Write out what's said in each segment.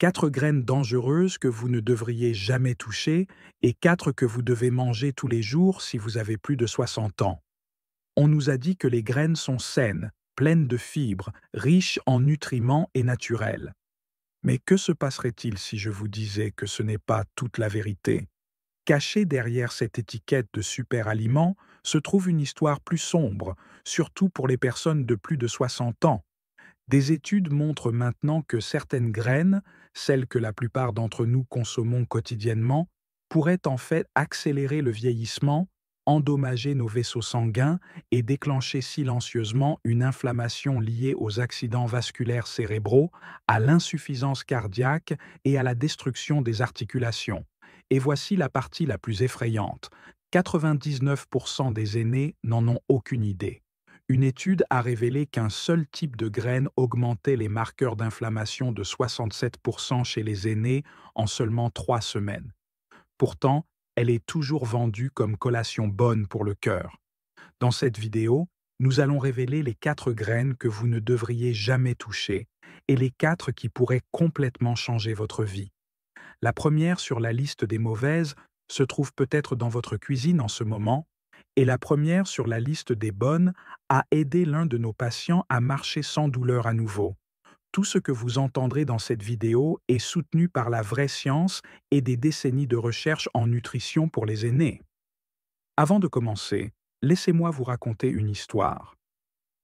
4 graines dangereuses que vous ne devriez jamais toucher et 4 que vous devez manger tous les jours si vous avez plus de 60 ans. On nous a dit que les graines sont saines, pleines de fibres, riches en nutriments et naturelles. Mais que se passerait-il si je vous disais que ce n'est pas toute la vérité? Caché derrière cette étiquette de super aliment se trouve une histoire plus sombre, surtout pour les personnes de plus de 60 ans. Des études montrent maintenant que certaines graines, celles que la plupart d'entre nous consommons quotidiennement, pourraient en fait accélérer le vieillissement, endommager nos vaisseaux sanguins et déclencher silencieusement une inflammation liée aux accidents vasculaires cérébraux, à l'insuffisance cardiaque et à la destruction des articulations. Et voici la partie la plus effrayante. 99% des aînés n'en ont aucune idée. Une étude a révélé qu'un seul type de graine augmentait les marqueurs d'inflammation de 67% chez les aînés en seulement 3 semaines. Pourtant, elle est toujours vendue comme collation bonne pour le cœur. Dans cette vidéo, nous allons révéler les 4 graines que vous ne devriez jamais toucher et les 4 qui pourraient complètement changer votre vie. La première sur la liste des mauvaises se trouve peut-être dans votre cuisine en ce moment, et la première sur la liste des bonnes a aidé l'un de nos patients à marcher sans douleur à nouveau. Tout ce que vous entendrez dans cette vidéo est soutenu par la vraie science et des décennies de recherche en nutrition pour les aînés. Avant de commencer, laissez-moi vous raconter une histoire.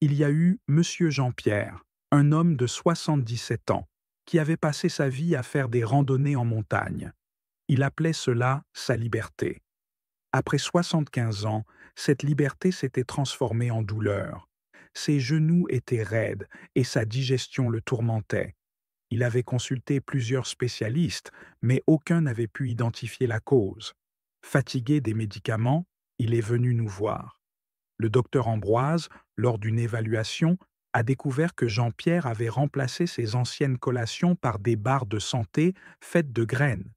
Il y a eu Monsieur Jean-Pierre, un homme de 77 ans, qui avait passé sa vie à faire des randonnées en montagne. Il appelait cela sa liberté. Après 75 ans, cette liberté s'était transformée en douleur. Ses genoux étaient raides et sa digestion le tourmentait. Il avait consulté plusieurs spécialistes, mais aucun n'avait pu identifier la cause. Fatigué des médicaments, il est venu nous voir. Le docteur Ambroise, lors d'une évaluation, a découvert que Jean-Pierre avait remplacé ses anciennes collations par des barres de santé faites de graines.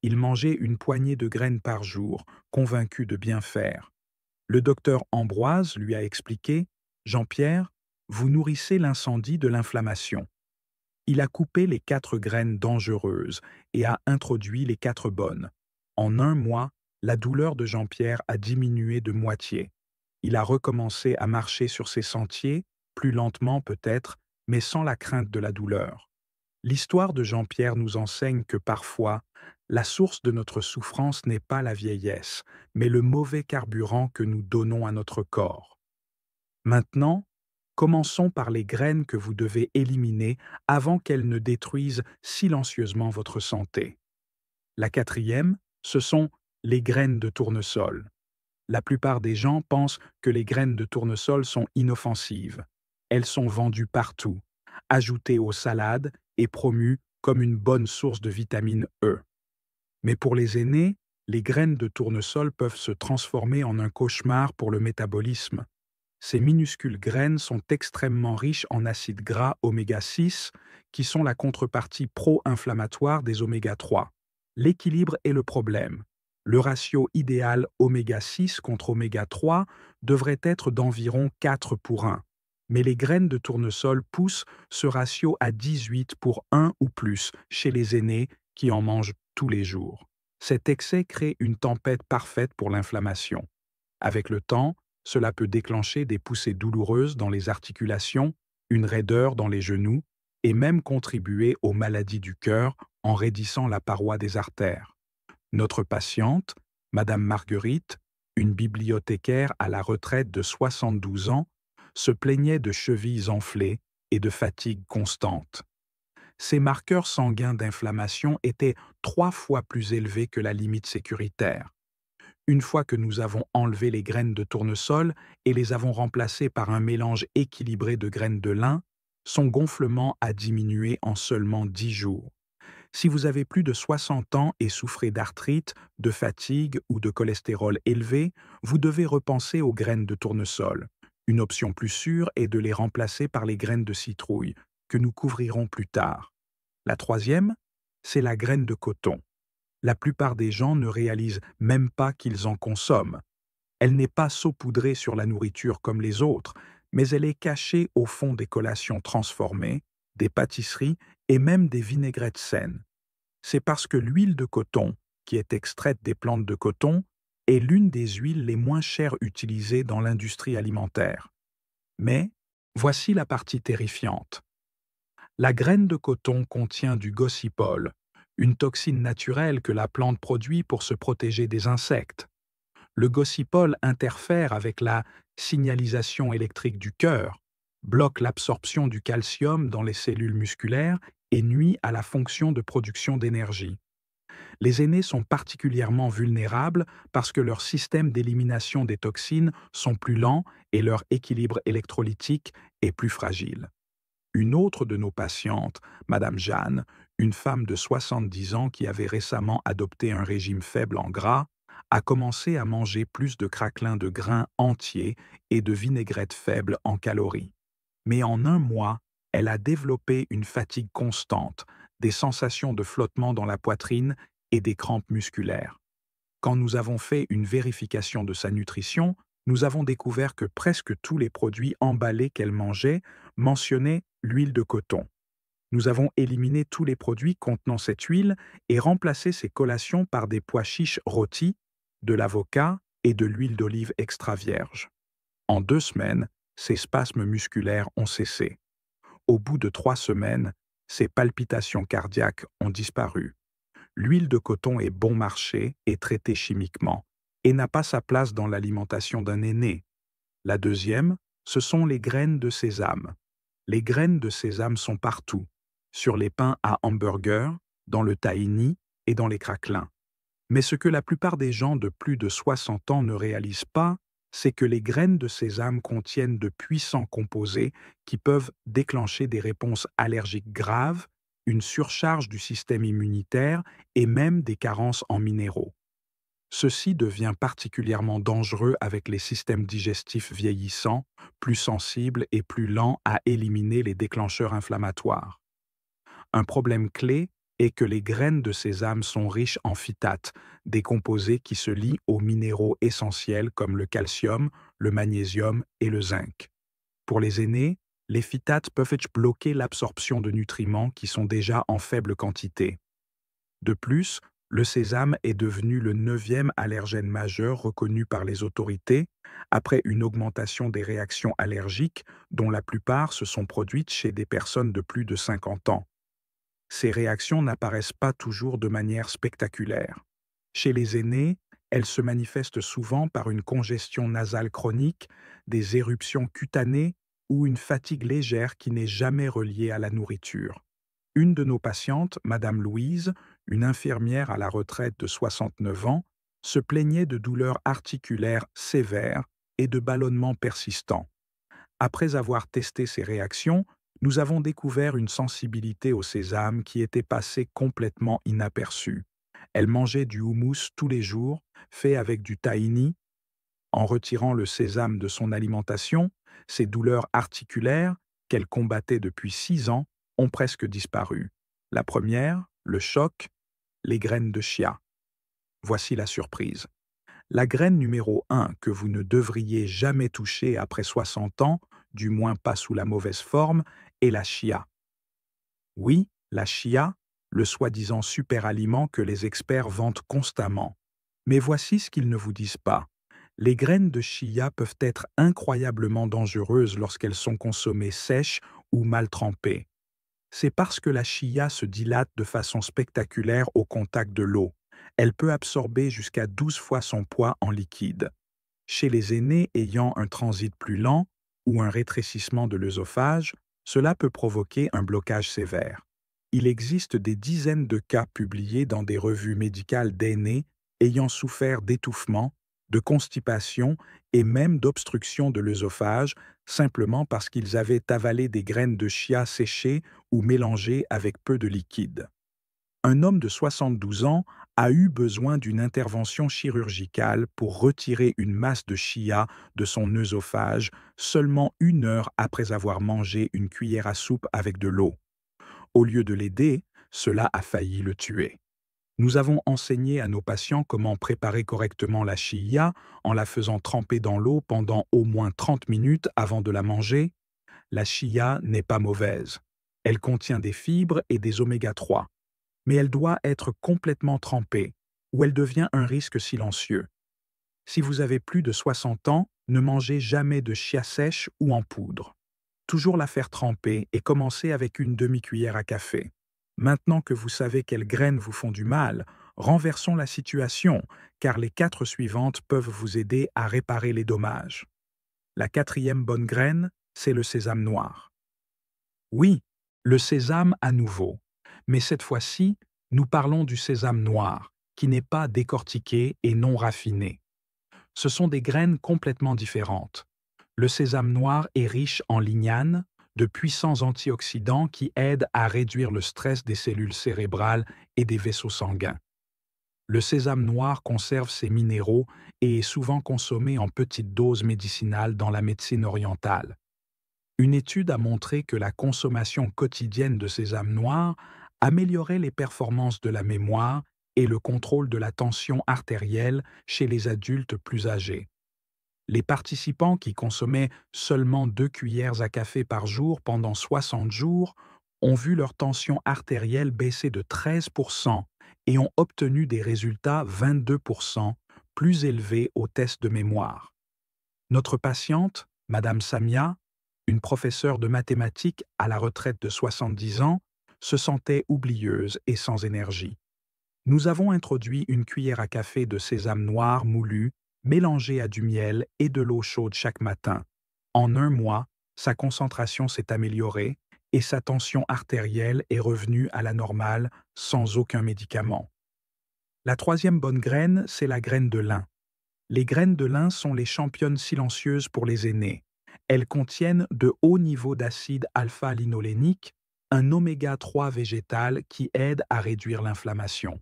Il mangeait une poignée de graines par jour, convaincu de bien faire. Le docteur Ambroise lui a expliqué: « Jean-Pierre, vous nourrissez l'incendie de l'inflammation. » Il a coupé les 4 graines dangereuses et a introduit les 4 bonnes. En un mois, la douleur de Jean-Pierre a diminué de moitié. Il a recommencé à marcher sur ses sentiers, plus lentement peut-être, mais sans la crainte de la douleur. L'histoire de Jean-Pierre nous enseigne que parfois, la source de notre souffrance n'est pas la vieillesse, mais le mauvais carburant que nous donnons à notre corps. Maintenant, commençons par les graines que vous devez éliminer avant qu'elles ne détruisent silencieusement votre santé. La quatrième, ce sont les graines de tournesol. La plupart des gens pensent que les graines de tournesol sont inoffensives. Elles sont vendues partout, ajoutées aux salades et promues comme une bonne source de vitamine E. Mais pour les aînés, les graines de tournesol peuvent se transformer en un cauchemar pour le métabolisme. Ces minuscules graines sont extrêmement riches en acides gras oméga 6, qui sont la contrepartie pro-inflammatoire des oméga 3. L'équilibre est le problème. Le ratio idéal oméga 6 contre oméga 3 devrait être d'environ 4 pour 1. Mais les graines de tournesol poussent ce ratio à 18 pour 1 ou plus chez les aînés qui en mangent tous les jours. Cet excès crée une tempête parfaite pour l'inflammation. Avec le temps, cela peut déclencher des poussées douloureuses dans les articulations, une raideur dans les genoux et même contribuer aux maladies du cœur en raidissant la paroi des artères. Notre patiente, Madame Marguerite, une bibliothécaire à la retraite de 72 ans, se plaignait de chevilles enflées et de fatigue constante. Ses marqueurs sanguins d'inflammation étaient 3 fois plus élevés que la limite sécuritaire. Une fois que nous avons enlevé les graines de tournesol et les avons remplacées par un mélange équilibré de graines de lin, son gonflement a diminué en seulement 10 jours. Si vous avez plus de 60 ans et souffrez d'arthrite, de fatigue ou de cholestérol élevé, vous devez repenser aux graines de tournesol. Une option plus sûre est de les remplacer par les graines de citrouille, que nous couvrirons plus tard. La troisième, c'est la graine de coton. La plupart des gens ne réalisent même pas qu'ils en consomment. Elle n'est pas saupoudrée sur la nourriture comme les autres, mais elle est cachée au fond des collations transformées, des pâtisseries et même des vinaigrettes saines. C'est parce que l'huile de coton, qui est extraite des plantes de coton, est l'une des huiles les moins chères utilisées dans l'industrie alimentaire. Mais voici la partie terrifiante. La graine de coton contient du gossypol, une toxine naturelle que la plante produit pour se protéger des insectes. Le gossypol interfère avec la signalisation électrique du cœur, bloque l'absorption du calcium dans les cellules musculaires et nuit à la fonction de production d'énergie. Les aînés sont particulièrement vulnérables parce que leur système d'élimination des toxines sont plus lents et leur équilibre électrolytique est plus fragile. Une autre de nos patientes, Madame Jeanne, une femme de 70 ans qui avait récemment adopté un régime faible en gras, a commencé à manger plus de craquelins de grains entiers et de vinaigrettes faibles en calories. Mais en un mois, elle a développé une fatigue constante, des sensations de flottement dans la poitrine et des crampes musculaires. Quand nous avons fait une vérification de sa nutrition, nous avons découvert que presque tous les produits emballés qu'elle mangeait mentionnaient l'huile de coton. Nous avons éliminé tous les produits contenant cette huile et remplacé ces collations par des pois chiches rôtis, de l'avocat et de l'huile d'olive extra vierge. En 2 semaines, ses spasmes musculaires ont cessé. Au bout de 3 semaines, ses palpitations cardiaques ont disparu. L'huile de coton est bon marché et traitée chimiquement, et n'a pas sa place dans l'alimentation d'un aîné. La deuxième, ce sont les graines de sésame. Les graines de sésame sont partout, sur les pains à hamburger, dans le tahini et dans les craquelins. Mais ce que la plupart des gens de plus de 60 ans ne réalisent pas, c'est que les graines de sésame contiennent de puissants composés qui peuvent déclencher des réponses allergiques graves, une surcharge du système immunitaire et même des carences en minéraux. Ceci devient particulièrement dangereux avec les systèmes digestifs vieillissants, plus sensibles et plus lents à éliminer les déclencheurs inflammatoires. Un problème clé est que les graines de sésame sont riches en phytates, des composés qui se lient aux minéraux essentiels comme le calcium, le magnésium et le zinc. Pour les aînés, les phytates peuvent bloquer l'absorption de nutriments qui sont déjà en faible quantité. De plus, le sésame est devenu le 9e allergène majeur reconnu par les autorités, après une augmentation des réactions allergiques dont la plupart se sont produites chez des personnes de plus de 50 ans. Ces réactions n'apparaissent pas toujours de manière spectaculaire. Chez les aînés, elles se manifestent souvent par une congestion nasale chronique, des éruptions cutanées ou une fatigue légère qui n'est jamais reliée à la nourriture. Une de nos patientes, Madame Louise, une infirmière à la retraite de 69 ans, se plaignait de douleurs articulaires sévères et de ballonnements persistants. Après avoir testé ces réactions, nous avons découvert une sensibilité au sésame qui était passée complètement inaperçue. Elle mangeait du houmous tous les jours, fait avec du tahini. En retirant le sésame de son alimentation, ses douleurs articulaires, qu'elle combattait depuis 6 ans, ont presque disparu. La première, le choc, les graines de chia. Voici la surprise. La graine numéro 1 que vous ne devriez jamais toucher après 60 ans, du moins pas sous la mauvaise forme, est la chia. Oui, la chia, le soi-disant super-aliment que les experts vantent constamment. Mais voici ce qu'ils ne vous disent pas. Les graines de chia peuvent être incroyablement dangereuses lorsqu'elles sont consommées sèches ou mal trempées. C'est parce que la chia se dilate de façon spectaculaire au contact de l'eau. Elle peut absorber jusqu'à 12 fois son poids en liquide. Chez les aînés ayant un transit plus lent ou un rétrécissement de l'œsophage, cela peut provoquer un blocage sévère. Il existe des dizaines de cas publiés dans des revues médicales d'aînés ayant souffert d'étouffement, de constipation et même d'obstruction de l'œsophage simplement parce qu'ils avaient avalé des graines de chia séchées ou mélangées avec peu de liquide. Un homme de 72 ans a eu besoin d'une intervention chirurgicale pour retirer une masse de chia de son œsophage seulement 1 heure après avoir mangé une cuillère à soupe avec de l'eau. Au lieu de l'aider, cela a failli le tuer. Nous avons enseigné à nos patients comment préparer correctement la chia en la faisant tremper dans l'eau pendant au moins 30 minutes avant de la manger. La chia n'est pas mauvaise. Elle contient des fibres et des oméga-3, mais elle doit être complètement trempée, ou elle devient un risque silencieux. Si vous avez plus de 60 ans, ne mangez jamais de chia sèche ou en poudre. Toujours la faire tremper et commencer avec une demi-cuillère à café. Maintenant que vous savez quelles graines vous font du mal, renversons la situation, car les 4 suivantes peuvent vous aider à réparer les dommages. La quatrième bonne graine, c'est le sésame noir. Oui, le sésame à nouveau. Mais cette fois-ci, nous parlons du sésame noir, qui n'est pas décortiqué et non raffiné. Ce sont des graines complètement différentes. Le sésame noir est riche en lignanes, de puissants antioxydants qui aident à réduire le stress des cellules cérébrales et des vaisseaux sanguins. Le sésame noir conserve ses minéraux et est souvent consommé en petites doses médicinales dans la médecine orientale. Une étude a montré que la consommation quotidienne de sésame noir améliorait les performances de la mémoire et le contrôle de la tension artérielle chez les adultes plus âgés. Les participants qui consommaient seulement 2 cuillères à café par jour pendant 60 jours ont vu leur tension artérielle baisser de 13% et ont obtenu des résultats 22% plus élevés au test de mémoire. Notre patiente, Madame Samia, une professeure de mathématiques à la retraite de 70 ans, se sentait oublieuse et sans énergie. Nous avons introduit une cuillère à café de sésame noir moulu, mélangée à du miel et de l'eau chaude chaque matin. En un mois, sa concentration s'est améliorée et sa tension artérielle est revenue à la normale sans aucun médicament. La troisième bonne graine, c'est la graine de lin. Les graines de lin sont les championnes silencieuses pour les aînés. Elles contiennent de hauts niveaux d'acide alpha-linolénique, un oméga-3 végétal qui aide à réduire l'inflammation.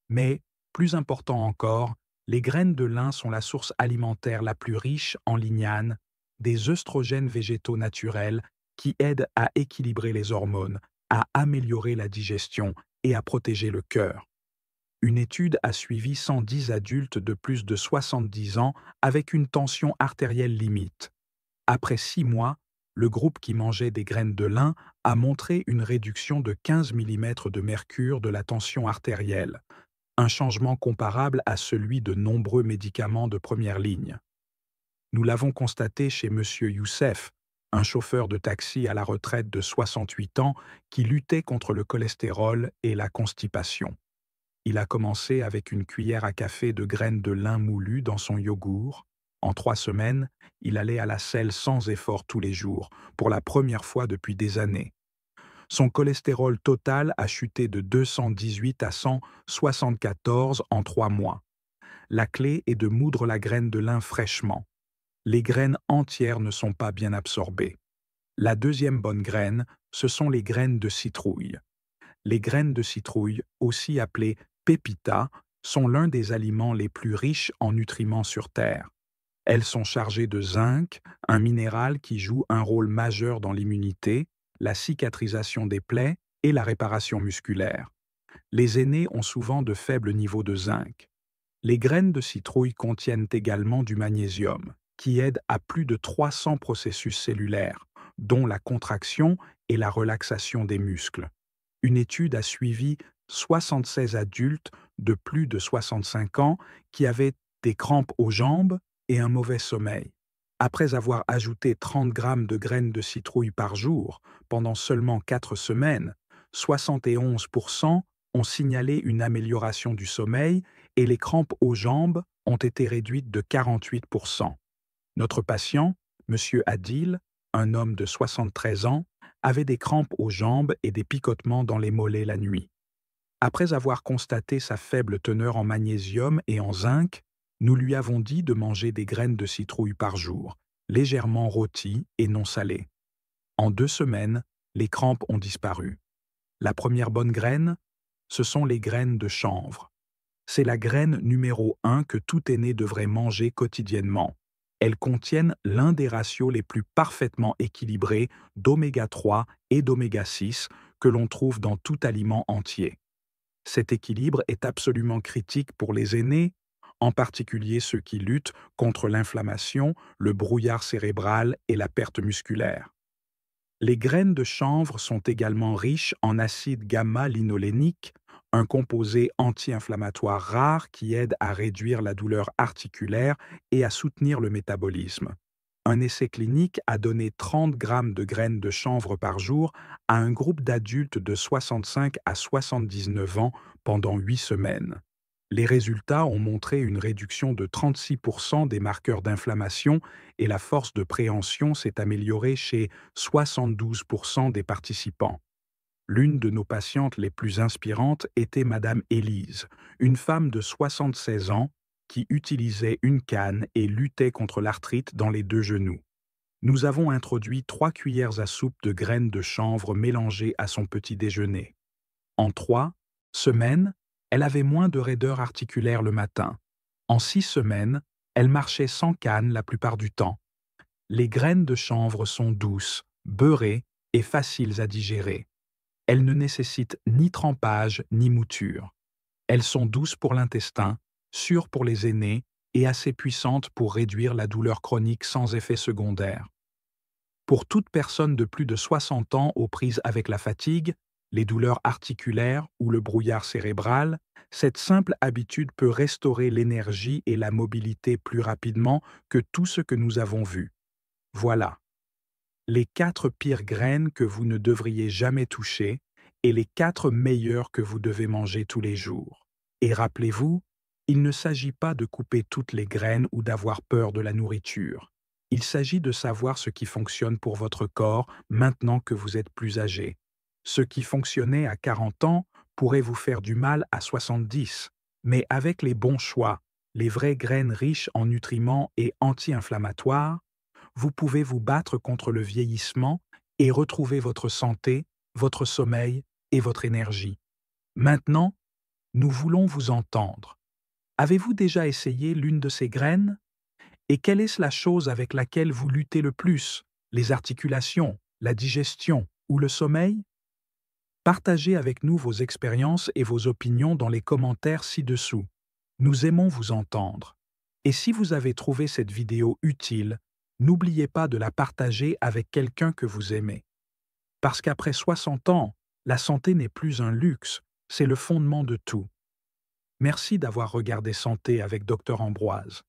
Mais, plus important encore, les graines de lin sont la source alimentaire la plus riche en lignanes, des œstrogènes végétaux naturels qui aident à équilibrer les hormones, à améliorer la digestion et à protéger le cœur. Une étude a suivi 110 adultes de plus de 70 ans avec une tension artérielle limite. Après 6 mois, le groupe qui mangeait des graines de lin a montré une réduction de 15 mm de mercure de la tension artérielle, un changement comparable à celui de nombreux médicaments de première ligne. Nous l'avons constaté chez M. Youssef, un chauffeur de taxi à la retraite de 68 ans qui luttait contre le cholestérol et la constipation. Il a commencé avec une cuillère à café de graines de lin moulues dans son yogourt. En 3 semaines, il allait à la selle sans effort tous les jours, pour la première fois depuis des années. Son cholestérol total a chuté de 218 à 174 en 3 mois. La clé est de moudre la graine de lin fraîchement. Les graines entières ne sont pas bien absorbées. La deuxième bonne graine, ce sont les graines de citrouille. Les graines de citrouille, aussi appelées pépitas, sont l'un des aliments les plus riches en nutriments sur Terre. Elles sont chargées de zinc, un minéral qui joue un rôle majeur dans l'immunité, la cicatrisation des plaies et la réparation musculaire. Les aînés ont souvent de faibles niveaux de zinc. Les graines de citrouille contiennent également du magnésium, qui aide à plus de 300 processus cellulaires, dont la contraction et la relaxation des muscles. Une étude a suivi 76 adultes de plus de 65 ans qui avaient des crampes aux jambes et un mauvais sommeil. Après avoir ajouté 30 grammes de graines de citrouille par jour pendant seulement 4 semaines, 71% ont signalé une amélioration du sommeil et les crampes aux jambes ont été réduites de 48%. Notre patient, M. Adil, un homme de 73 ans, avait des crampes aux jambes et des picotements dans les mollets la nuit. Après avoir constaté sa faible teneur en magnésium et en zinc, nous lui avons dit de manger des graines de citrouille par jour, légèrement rôties et non salées. En 2 semaines, les crampes ont disparu. La première bonne graine, ce sont les graines de chanvre. C'est la graine numéro 1 que tout aîné devrait manger quotidiennement. Elles contiennent l'un des ratios les plus parfaitement équilibrés d'oméga-3 et d'oméga-6 que l'on trouve dans tout aliment entier. Cet équilibre est absolument critique pour les aînés, en particulier ceux qui luttent contre l'inflammation, le brouillard cérébral et la perte musculaire. Les graines de chanvre sont également riches en acide gamma-linolénique, un composé anti-inflammatoire rare qui aide à réduire la douleur articulaire et à soutenir le métabolisme. Un essai clinique a donné 30 grammes de graines de chanvre par jour à un groupe d'adultes de 65 à 79 ans pendant 8 semaines. Les résultats ont montré une réduction de 36% des marqueurs d'inflammation et la force de préhension s'est améliorée chez 72% des participants. L'une de nos patientes les plus inspirantes était Madame Élise, une femme de 76 ans qui utilisait une canne et luttait contre l'arthrite dans les deux genoux. Nous avons introduit 3 cuillères à soupe de graines de chanvre mélangées à son petit déjeuner. En 3 semaines, elle avait moins de raideur articulaire le matin. En 6 semaines, elle marchait sans canne la plupart du temps. Les graines de chanvre sont douces, beurrées et faciles à digérer. Elles ne nécessitent ni trempage ni mouture. Elles sont douces pour l'intestin, sûres pour les aînés et assez puissantes pour réduire la douleur chronique sans effet secondaire. Pour toute personne de plus de 60 ans aux prises avec la fatigue, les douleurs articulaires ou le brouillard cérébral, cette simple habitude peut restaurer l'énergie et la mobilité plus rapidement que tout ce que nous avons vu. Voilà les 4 pires graines que vous ne devriez jamais toucher et les 4 meilleures que vous devez manger tous les jours. Et rappelez-vous, il ne s'agit pas de couper toutes les graines ou d'avoir peur de la nourriture. Il s'agit de savoir ce qui fonctionne pour votre corps maintenant que vous êtes plus âgé. Ce qui fonctionnait à 40 ans pourrait vous faire du mal à 70, mais avec les bons choix, les vraies graines riches en nutriments et anti-inflammatoires, vous pouvez vous battre contre le vieillissement et retrouver votre santé, votre sommeil et votre énergie. Maintenant, nous voulons vous entendre. Avez-vous déjà essayé l'une de ces graines? Et quelle est la chose avec laquelle vous luttez le plus? Les articulations, la digestion ou le sommeil? Partagez avec nous vos expériences et vos opinions dans les commentaires ci-dessous. Nous aimons vous entendre. Et si vous avez trouvé cette vidéo utile, n'oubliez pas de la partager avec quelqu'un que vous aimez. Parce qu'après 60 ans, la santé n'est plus un luxe, c'est le fondement de tout. Merci d'avoir regardé Santé avec Dr Ambroise.